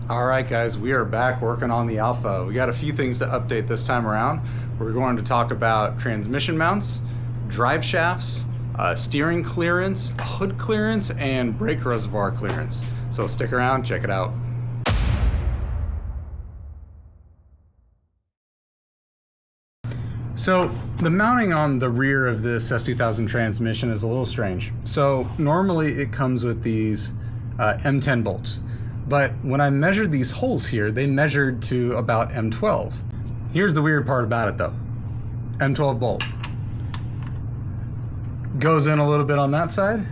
All right, guys, we are back working on the Alfa. We got a few things to update this time around. We're going to talk about transmission mounts, drive shafts, steering clearance, hood clearance, and brake reservoir clearance. So stick around, check it out. So the mounting on the rear of this S2000 transmission is a little strange. So normally it comes with these M10 bolts. But when I measured these holes here, they measured to about M12. Here's the weird part about it though. M12 bolt. Goes in a little bit on that side.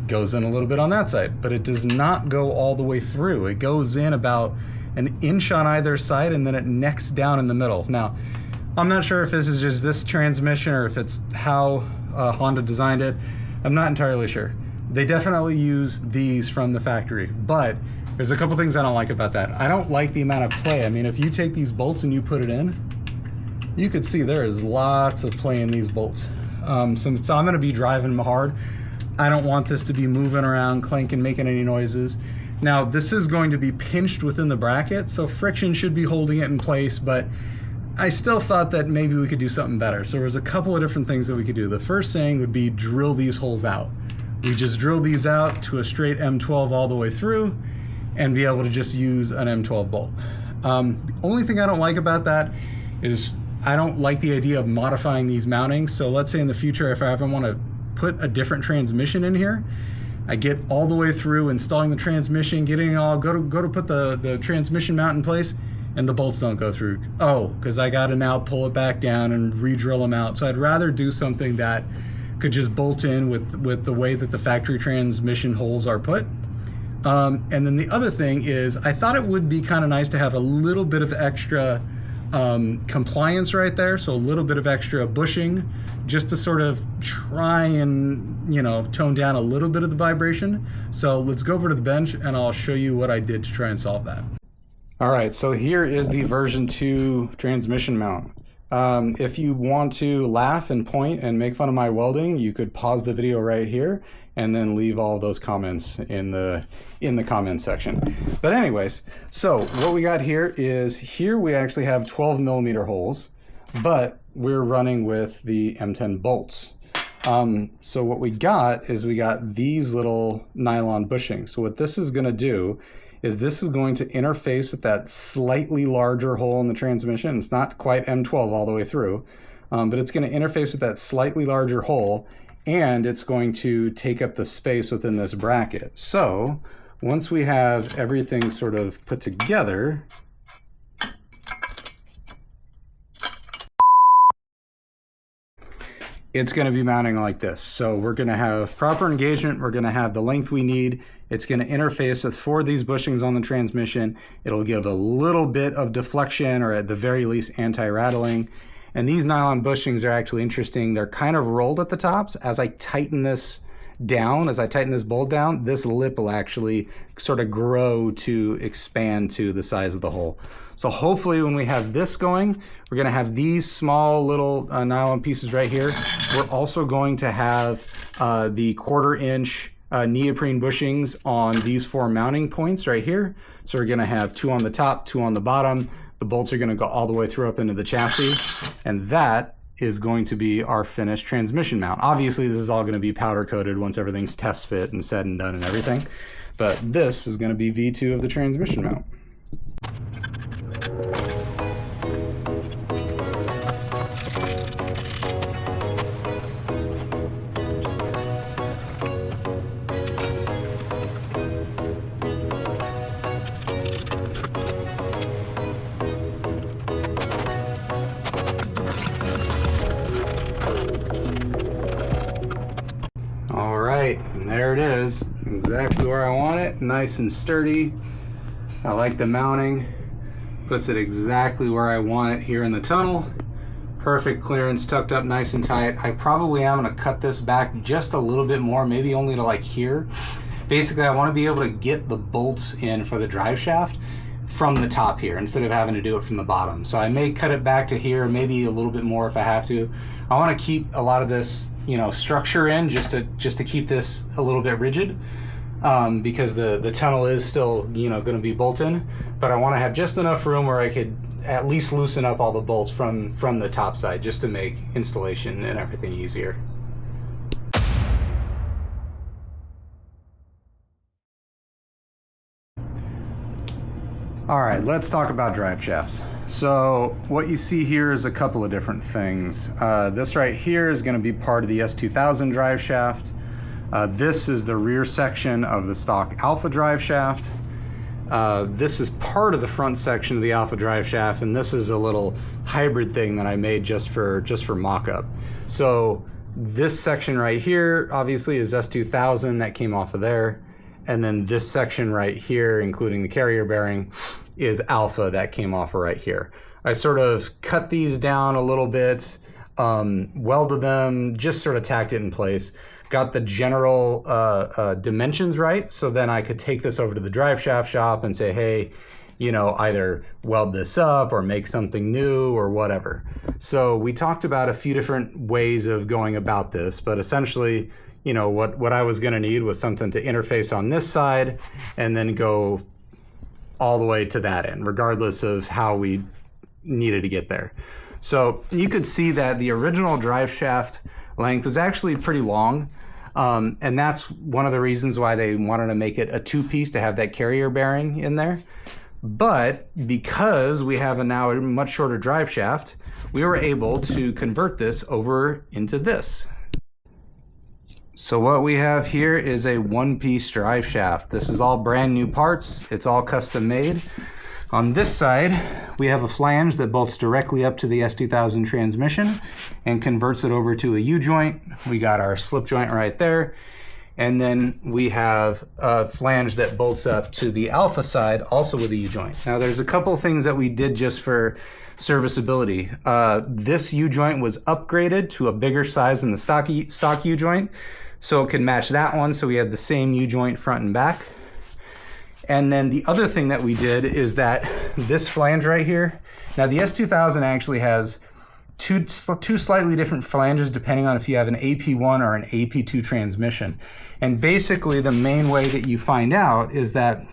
Goes in a little bit on that side. But it does not go all the way through. It goes in about an inch on either side and then it necks down in the middle. Now, I'm not sure if this is just this transmission or if it's how Honda designed it. I'm not entirely sure. They definitely use these from the factory, but there's a couple things I don't like about that. I don't like the amount of play. I mean, if you take these bolts and you put it in, you could see there is lots of play in these bolts. So I'm gonna be driving them hard. I don't want this to be moving around, clanking, making any noises. Now, this is going to be pinched within the bracket, so friction should be holding it in place, but I still thought that maybe we could do something better. So there's a couple of different things that we could do. The first thing would be drill these holes out. We just drill these out to a straight M12 all the way through and be able to just use an M12 bolt. The only thing I don't like about that is I don't like the idea of modifying these mountings. So let's say in the future, if I ever want to put a different transmission in here, I get all the way through installing the transmission, getting it all, go to put the transmission mount in place, and the bolts don't go through. Oh, because I got to now pull it back down and re-drill them out. So I'd rather do something that could just bolt in with the way that the factory transmission holes are put. And then the other thing is, I thought it would be kind of nice to have a little bit of extra compliance right there. So a little bit of extra bushing, just to sort of try and, you know, tone down a little bit of the vibration. So let's go over to the bench and I'll show you what I did to try and solve that. All right, so here is the version 2 transmission mount. If you want to laugh and point and make fun of my welding, you could pause the video right here and then leave all of those comments in the comment section. But anyways, so what we got here is, here we actually have 12mm holes, but we're running with the M10 bolts. So what we got is we got these little nylon bushings. So what this is gonna do is this is going to interface with that slightly larger hole in the transmission. It's not quite M12 all the way through, but it's going to interface with that slightly larger hole, and it's going to take up the space within this bracket. So once we have everything sort of put together, it's going to be mounting like this. So we're going to have proper engagement. We're going to have the length we need. It's going to interface with 4 of these bushings on the transmission. It'll give a little bit of deflection, or at the very least anti-rattling. And these nylon bushings are actually interesting. They're kind of rolled at the tops. As I tighten this down, as I tighten this bolt down, this lip will actually sort of grow to expand to the size of the hole. So hopefully when we have this going, we're going to have these small little nylon pieces right here. We're also going to have the 1/4 inch neoprene bushings on these 4 mounting points right here. So we're going to have 2 on the top, 2 on the bottom. The bolts are going to go all the way through up into the chassis, and that is going to be our finished transmission mount. Obviously this is all going to be powder coated once everything's test fit and said and done and everything, but this is going to be V2 of the transmission mount. And there it is, exactly where I want it, nice and sturdy. I like the mounting, puts it exactly where I want it here in the tunnel. Perfect clearance, tucked up nice and tight. I probably am going to cut this back just a little bit more, maybe only to like here. Basically, I want to be able to get the bolts in for the drive shaft from the top here instead of having to do it from the bottom. So I may cut it back to here, maybe a little bit more if I have to. I want to keep a lot of this, you know, structure in just to keep this a little bit rigid. because the tunnel is still, you know, going to be bolt-in, but I want to have just enough room where I could at least loosen up all the bolts from the top side, just to make installation and everything easier. All right, let's talk about drive shafts. So what you see here is a couple of different things. This right here is going to be part of the S2000 drive shaft. This is the rear section of the stock Alfa drive shaft. This is part of the front section of the Alfa drive shaft, and this is a little hybrid thing that I made just for mock-up. So this section right here obviously is S2000, that came off of there. And then this section right here, including the carrier bearing, is Alfa, that came off of right here. I sort of cut these down a little bit, welded them, just sort of tacked it in place. Got the general dimensions right, so then I could take this over to the drive shaft shop and say, hey, you know, either weld this up or make something new or whatever. So we talked about a few different ways of going about this, but essentially, you know, what I was going to need was something to interface on this side and then go all the way to that end, regardless of how we needed to get there. So you could see that the original drive shaft length was actually pretty long, and that's one of the reasons why they wanted to make it a two-piece, to have that carrier bearing in there. But because we have now a much shorter drive shaft, we were able to convert this over into this. So what we have here is a one-piece drive shaft. This is all brand new parts. It's all custom made. On this side, we have a flange that bolts directly up to the S2000 transmission and converts it over to a U-joint. We got our slip joint right there. And then we have a flange that bolts up to the Alfa side, also with a U-joint. Now there's a couple things that we did just for serviceability. This U-joint was upgraded to a bigger size than the stock U-joint, so it could match that one, so we had the same U-joint front and back. And then the other thing that we did is that this flange right here, now the S2000 actually has two slightly different flanges depending on if you have an AP1 or an AP2 transmission. And basically the main way that you find out is that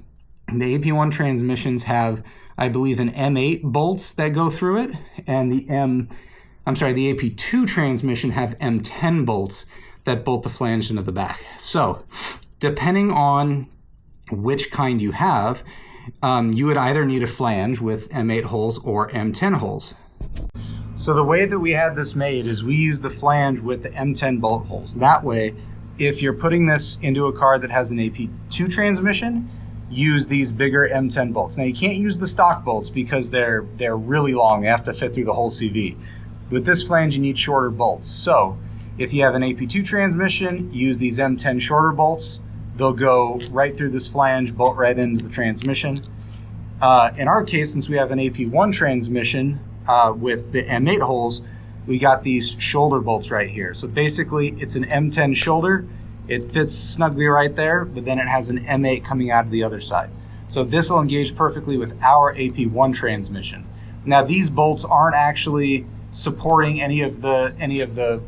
the AP1 transmissions have, I believe, an M8 bolts that go through it, and the AP2 transmission have M10 bolts that bolt the flange into the back. So depending on which kind you have, you would either need a flange with M8 holes or M10 holes. So the way that we had this made is we use the flange with the M10 bolt holes. That way, if you're putting this into a car that has an AP2 transmission, use these bigger M10 bolts. Now you can't use the stock bolts because they're really long. They have to fit through the whole CV. With this flange, you need shorter bolts. So if you have an AP2 transmission, use these M10 shorter bolts. They'll go right through this flange, bolt right into the transmission. In our case, since we have an AP1 transmission with the M8 holes, we got these shoulder bolts right here. So basically, it's an M10 shoulder. It fits snugly right there, but then it has an M8 coming out of the other side. So this will engage perfectly with our AP1 transmission. Now these bolts aren't actually supporting any of the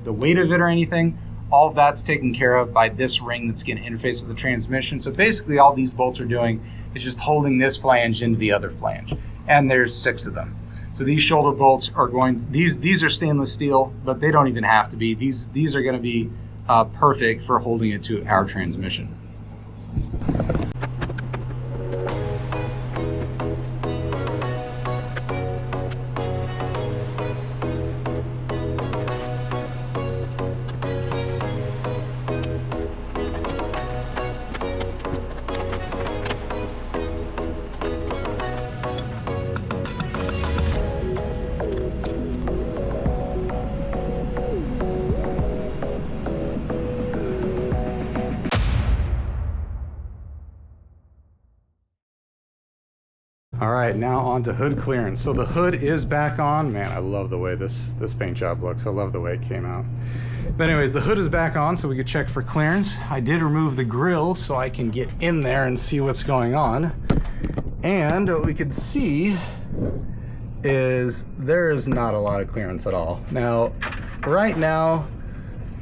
weight of it or anything. All of that's taken care of by this ring that's going to interface with the transmission. So basically all these bolts are doing is just holding this flange into the other flange. And there's 6 of them. So these shoulder bolts are these are stainless steel, but they don't even have to be. These are going to be perfect for holding it to our transmission. All right, now on to hood clearance. So the hood is back on. Man, I love the way this paint job looks. I love the way it came out. But anyways, the hood is back on so we could check for clearance. I did remove the grill so I can get in there and see what's going on. And what we could see is there is not a lot of clearance at all. Now, right now,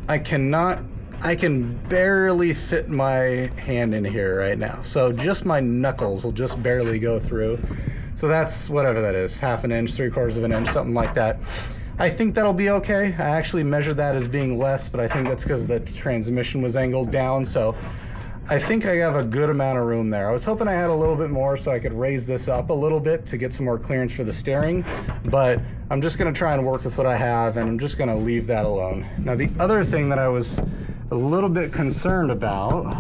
I cannot I can barely fit my hand in here right now. So just my knuckles will just barely go through. So that's whatever that is, 1/2 inch, 3/4 of an inch, something like that. I think that'll be okay. I actually measured that as being less, but I think that's because the transmission was angled down. So I think I have a good amount of room there. I was hoping I had a little bit more so I could raise this up a little bit to get some more clearance for the steering, but I'm just gonna try and work with what I have, and I'm just gonna leave that alone. Now, the other thing that I was a little bit concerned about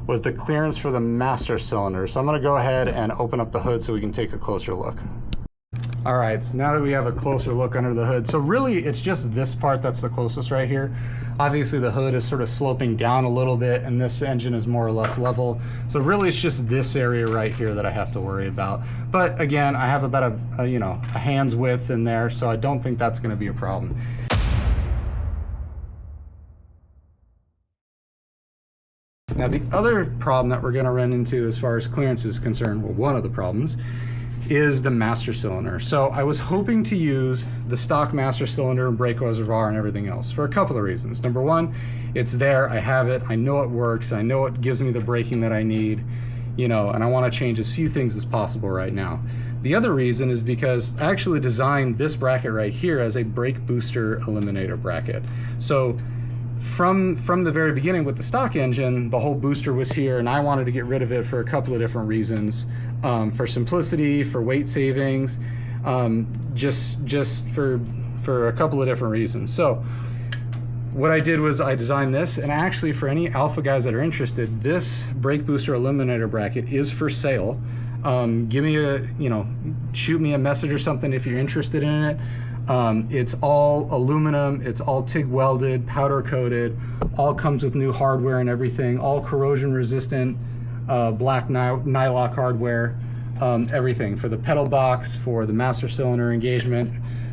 was the clearance for the master cylinder. So I'm gonna go ahead and open up the hood so we can take a closer look. All right, so now that we have a closer look under the hood, so really it's just this part that's the closest right here. Obviously the hood is sort of sloping down a little bit and this engine is more or less level. So really it's just this area right here that I have to worry about. But again, I have about a hand's width in there, so I don't think that's gonna be a problem. Now the other problem that we're gonna run into as far as clearance is concerned, well, one of the problems, is the master cylinder. So I was hoping to use the stock master cylinder and brake reservoir and everything else for a couple of reasons. Number one, it's there, I have it, I know it works, I know it gives me the braking that I need, and I wanna change as few things as possible right now. The other reason is because I actually designed this bracket right here as a brake booster eliminator bracket. So from the very beginning with the stock engine, the whole booster was here and I wanted to get rid of it for a couple of different reasons. For simplicity, for weight savings, just for a couple of different reasons. So what I did was I designed this, and actually for any Alfa guys that are interested, this brake booster eliminator bracket is for sale. Give me shoot me a message or something if you're interested in it. It's all aluminum, it's all TIG welded, powder coated, all comes with new hardware and everything, all corrosion resistant, black nylock hardware, everything for the pedal box, for the master cylinder engagement,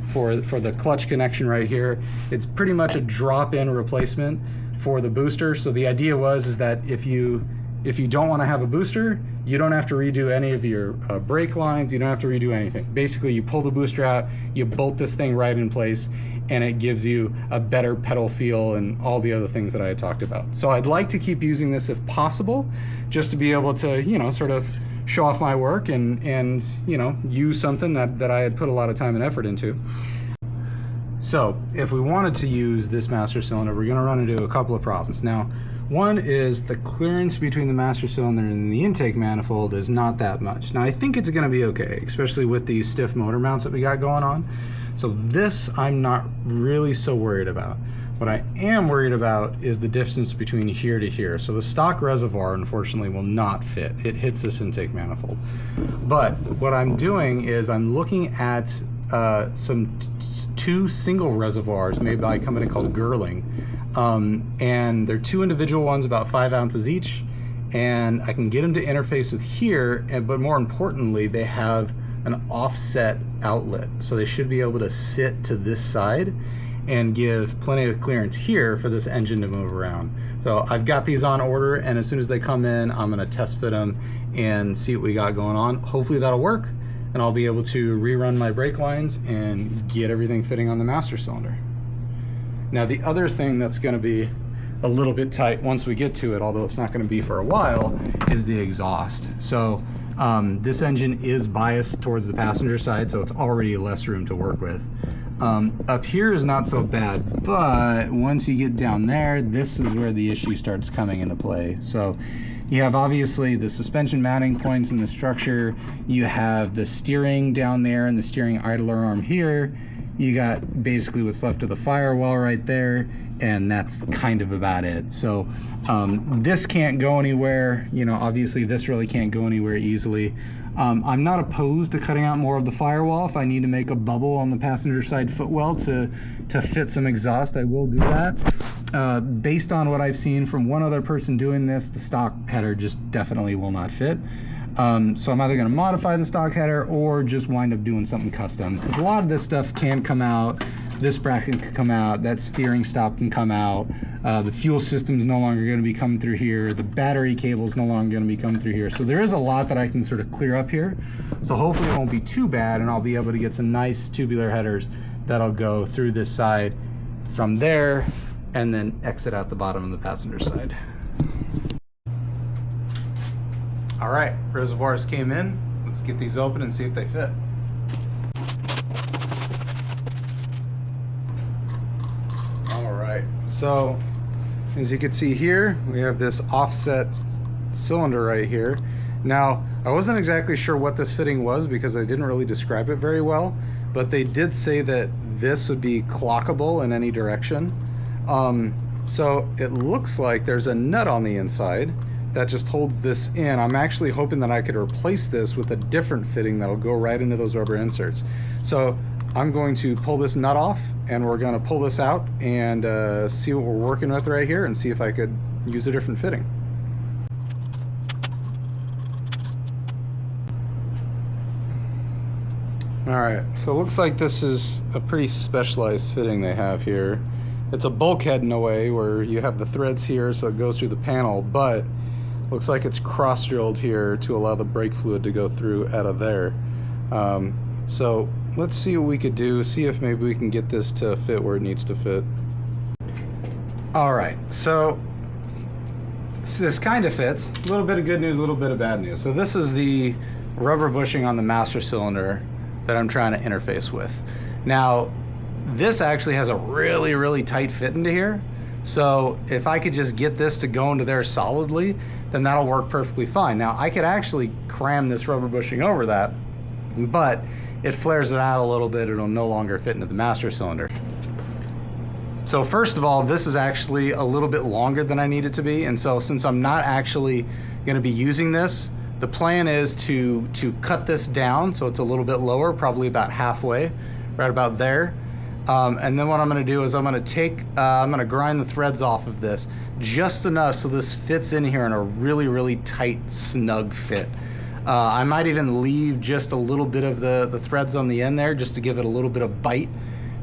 for the clutch connection right here. It's pretty much a drop-in replacement for the booster. So the idea is that if you don't want to have a booster, you don't have to redo any of your brake lines, you don't have to redo anything. Basically, you pull the booster out, you bolt this thing right in place, and it gives you a better pedal feel and all the other things that I had talked about. So I'd like to keep using this if possible, just to be able to, sort of show off my work and use something that I had put a lot of time and effort into. So if we wanted to use this master cylinder, we're gonna run into a couple of problems. Now, one is the clearance between the master cylinder and the intake manifold is not that much. Now I think it's gonna be okay, especially with these stiff motor mounts that we got going on. So this I'm not really so worried about. What I am worried about is the distance between here to here. So the stock reservoir, unfortunately, will not fit. It hits this intake manifold. But what I'm doing is I'm looking at two single reservoirs made by a company called Girling. And they're two individual ones, about 5 ounces each. And I can get them to interface with here, but more importantly, they have an offset outlet. So they should be able to sit to this side and give plenty of clearance here for this engine to move around. So I've got these on order, and as soon as they come in, I'm gonna test fit them and see what we got going on. Hopefully that'll work, and I'll be able to rerun my brake lines and get everything fitting on the master cylinder. Now the other thing that's gonna be a little bit tight once we get to it, although it's not gonna be for a while, is the exhaust. So this engine is biased towards the passenger side, so it's already less room to work with. Up here is not so bad, but once you get down there, this is where the issue starts coming into play. So you have obviously the suspension mounting points in the structure, you have the steering down there and the steering idler arm here, you got basically what's left of the firewall right there, and that's kind of about it. So this can't go anywhere, obviously this really can't go anywhere easily. I'm not opposed to cutting out more of the firewall. If I need to make a bubble on the passenger side footwell to fit some exhaust, I will do that. Based on what I've seen from one other person doing this, the stock header just definitely will not fit. So I'm either going to modify the stock header or just wind up doing something custom, because a lot of this stuff can come out. This bracket can come out, that steering stop can come out, the fuel system's no longer going to be coming through here, the battery cable's no longer going to be coming through here. So there is a lot that I can sort of clear up here. So hopefully it won't be too bad, and I'll be able to get some nice tubular headers that'll go through this side from there and then exit out the bottom of the passenger side. All right, reservoirs came in. Let's get these open and see if they fit. All right, so as you can see here, we have this offset cylinder right here. Now, I wasn't exactly sure what this fitting was because they didn't really describe it very well, but they did say that this would be clockable in any direction. So it looks like there's a nut on the inside that just holds this in. I'm actually hoping that I could replace this with a different fitting that'll go right into those rubber inserts. So I'm going to pull this nut off, and we're going to pull this out and see what we're working with right here and see if I could use a different fitting. Alright, so it looks like this is a pretty specialized fitting they have here. It's a bulkhead in a way where you have the threads here so it goes through the panel, but looks like it's cross-drilled here to allow the brake fluid to go through out of there. So let's see what we could do, see if maybe we can get this to fit where it needs to fit. Alright, so this kind of fits. A little bit of good news, a little bit of bad news. So this is the rubber bushing on the master cylinder that I'm trying to interface with. Now, this actually has a really, really tight fit into here. So if I could just get this to go into there solidly, then that'll work perfectly fine. Now, I could actually cram this rubber bushing over that, but it flares it out a little bit. It'll no longer fit into the master cylinder. So first of all, this is actually a little bit longer than I need it to be. And so since I'm not actually gonna be using this, the plan is to cut this down so it's a little bit lower, probably about halfway, right about there. And then what I'm gonna do is I'm gonna grind the threads off of this just enough so this fits in here in a really, really tight, snug fit. I might even leave just a little bit of the threads on the end there just to give it a little bit of bite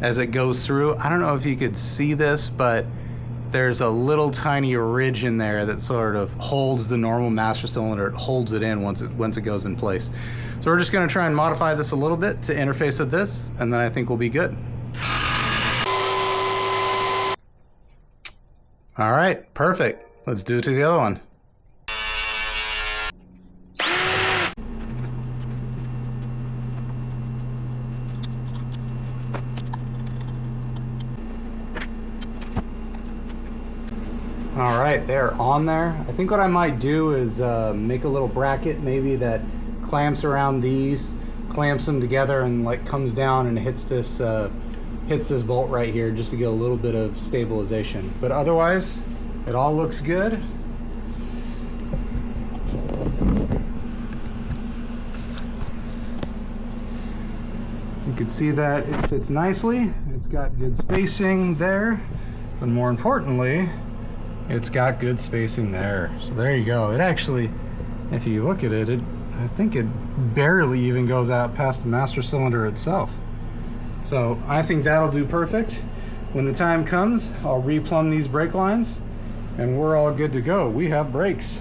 as it goes through. I don't know if you could see this, but there's a little tiny ridge in there that sort of holds the normal master cylinder. It holds it in once it goes in place. So we're just gonna try and modify this a little bit to interface with this, and then I think we'll be good. All right, perfect. Let's do it to the other one. All right, they're on there. I think what I might do is make a little bracket maybe that clamps around these, clamps them together, and like comes down and hits this bolt right here just to get a little bit of stabilization. But otherwise, it all looks good. You can see that it fits nicely. It's got good spacing there, but more importantly, it's got good spacing there. So there you go. It actually, if you look at it, I think it barely even goes out past the master cylinder itself. So I think that'll do perfect. When the time comes, I'll replumb these brake lines and we're all good to go. We have brakes.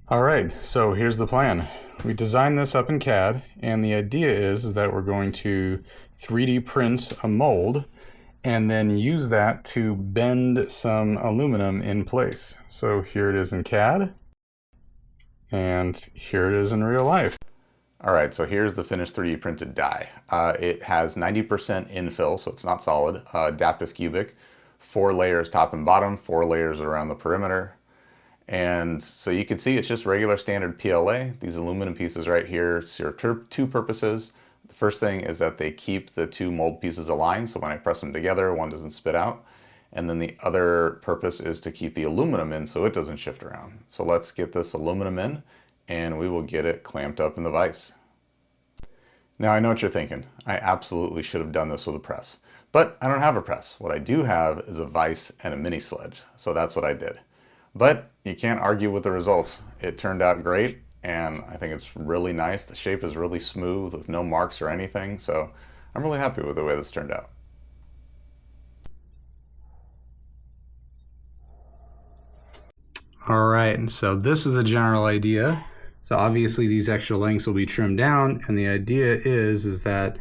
All right, so here's the plan. We designed this up in CAD, and the idea is that we're going to 3D print a mold and then use that to bend some aluminum in place. So here it is in CAD, and here it is in real life. All right, so here's the finished 3D printed die. It has 90% infill, so it's not solid, adaptive cubic, 4 layers top and bottom, 4 layers around the perimeter. And so you can see it's just regular standard PLA. These aluminum pieces right here serve 2 purposes. The first thing is that they keep the 2 mold pieces aligned, so when I press them together, one doesn't spit out. And then the other purpose is to keep the aluminum in so it doesn't shift around. So let's get this aluminum in, and we will get it clamped up in the vise. Now I know what you're thinking. I absolutely should have done this with a press, but I don't have a press. What I do have is a vise and a mini sledge, so that's what I did. But you can't argue with the results. It turned out great, and I think it's really nice. The shape is really smooth with no marks or anything, so I'm really happy with the way this turned out. All right, so this is the general idea. So obviously these extra lengths will be trimmed down, and the idea is that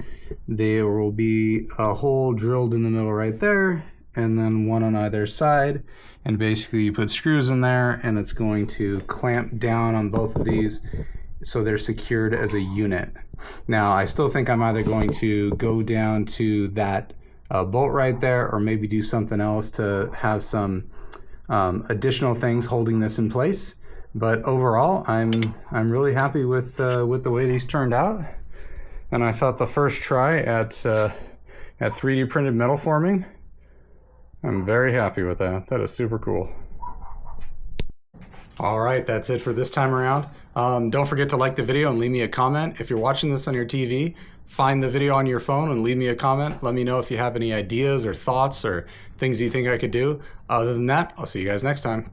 there will be a hole drilled in the middle right there, and then one on either side. And basically you put screws in there, and it's going to clamp down on both of these so they're secured as a unit. Now, I still think I'm either going to go down to that bolt right there, or maybe do something else to have some additional things holding this in place. But overall, I'm really happy with the way these turned out. And I thought the first try at 3D printed metal forming, I'm very happy with that. That is super cool. All right, that's it for this time around. Don't forget to like the video and leave me a comment. If you're watching this on your TV, find the video on your phone and leave me a comment. Let me know if you have any ideas or thoughts or things you think I could do. Other than that, I'll see you guys next time.